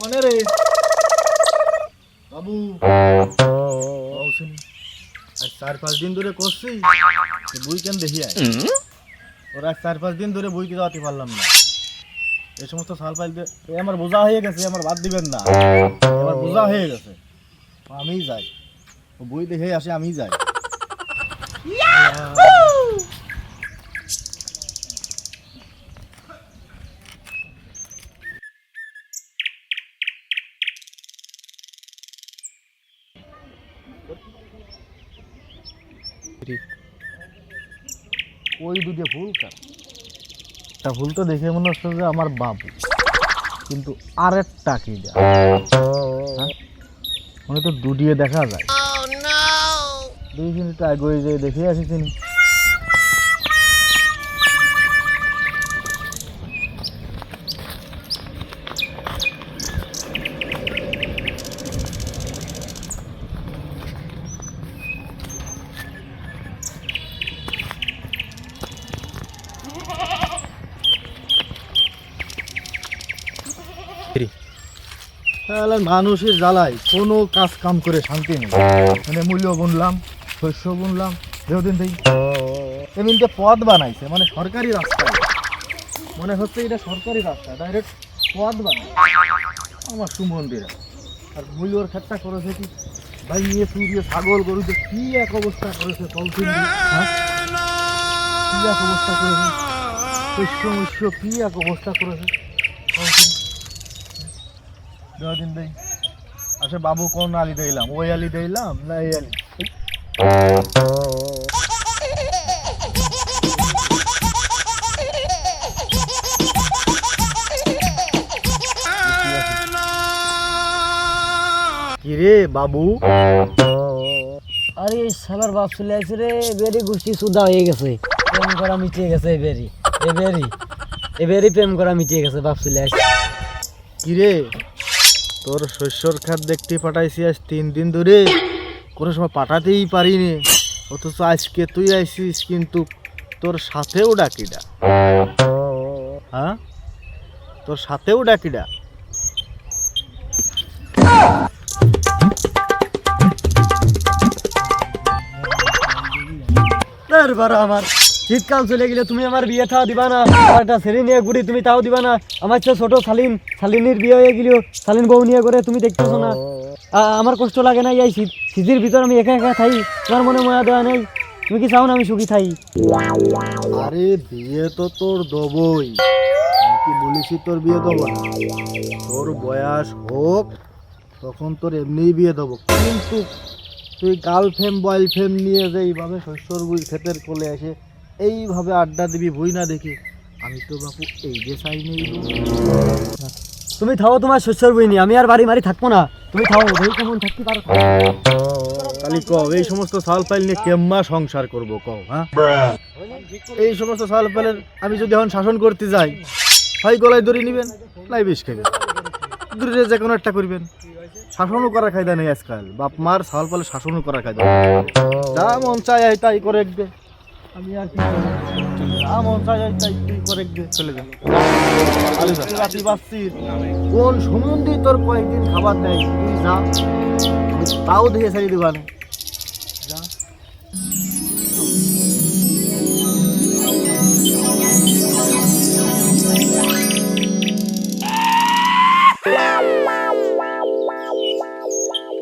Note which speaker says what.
Speaker 1: কোনে রে বাবু? আজ 4-5 দিন ধরে করছি বই কেন দেখি আয় ওরা 4-5 দিন ধরে বই যাওয়াতে পারলাম না। এই সমস্ত সাল পাইল আমার বোঝা হয়ে গেছে, আমার বাদ দিবেন না, আমার বোঝা হয়ে গেছে। আমি যাই, ও বই দেখে আসে, আমি যাই। ওই দুটো ফুল কার? একটা ফুল তো দেখে মনে হচ্ছে যে আমার বাবু, কিন্তু আরেকটা কি যা মনে তো দুটিয়ে দেখা যায়। দুই মিনিট আগে যে দেখে আসি তিনি। মানুষের জ্বালায় কোনো কাজ কাম করে শান্তি নেই। মানে মূল্য বুনলাম, শস্য বুনলাম, দেহদিন থেকে এমনিতে পথ বানাইছে, মানে সরকারি রাস্তা, মনে হচ্ছে এটা সরকারি রাস্তা, ডাইরেক্ট পথ বানাই আমার সুমন্দিরা। আর মূল্যর ক্ষেত্রে করেছে কি ভাই, নিয়ে চুরিয়ে ছাগল গরুতে কি এক অবস্থা করেছে, তলফিন কি এক অবস্থা করেছে, শস্য মস্য কি এক অবস্থা করেছে। দিন দেই আচ্ছা বাবু কোন আলি দিলাম, ওই আলি দিলাম না এই আলি? কি রে বাবু?
Speaker 2: আরে শালার বাপ চলে আসছে রে, বেরি গোষ্ঠী সুদা হয়ে গেছে, প্রেম করা মিটিয়ে গেছে। এবেরি প্রেম করা মিটিয়ে গেছে, বাপ চলে আসছে।
Speaker 1: কি রে তোর শস্যর খাত দেখতে পাঠাইছি আজ 3 দিন ধরে, কোনো সময় পাঠাতেই পারিনি, অথচ আজকে তুই আইসিস, কিন্তু তোর সাথেও ডাকিডা। হ্যাঁ, তোর সাথেও ডাকিডা।
Speaker 2: আমার শীতকাল চলে গেলে তুমি আমার বিয়ে থাও দিবা না, একটা ছেলে নিয়ে ঘুরি তুমি তাও দিবা না। আমার চেয়ে ছোট শালিনীর বিয়ে হয়ে গেল, শালিন বউ নিয়ে করে তুমি দেখতেছো না। আমার কষ্ট লাগে না এই শীতের ভিতর আমি একা একা থাই, তোমার মনে ময়া দেওয়া নেই? তুমি কি চাও না আমি সুখী থাই?
Speaker 1: আরে বিয়ে তো তোর দেবই, কি বলেছি তোর বিয়ে দেবো না? তোর বয়স হোক তখন তোর এমনিই বিয়ে দেবো, কিন্তু তুই গার্লফ্রেন্ড বয়ফ্রেন্ড নিয়ে যে এইভাবে শস্যর বুই ক্ষেতের কোলে এসে এইভাবে আড্ডা দিবি বই না দেখি, আমি তো বাপু এই যে চাই নেই।
Speaker 2: তুমি থাও তোমার শস্যর বই নিয়ে, আমি আর বাড়ি মারি থাকবো না। তুমি থাও, ওই কেমন থাকতে পারো
Speaker 1: তাহলে কও এই সমস্ত সাল পাইল নিয়ে কেম্মা সংসার করবো কও? হ্যাঁ, এই সমস্ত সাল পাইলের আমি যদি এখন শাসন করতে যাই, হয় গলায় দড়ি নিবেন, নাই বিষ খাইবেন, দূরে যে কোনো একটা করবেন। শাসনও করা খায়দা নেই আজকাল, বাপ মার সাল পালে শাসনও করা খায়দা, যা মন চায় তাই করে একবে। আমি আর কি যা মন চায় তাই তুই করে একবে, চলে যা। রাতি বাচ্চির কোন সম্বন্ধে তোর কয়েকদিন খাবার দেয়, তুই যা, আমি তাও দেখে ছাড়িয়ে দেবানে, যা।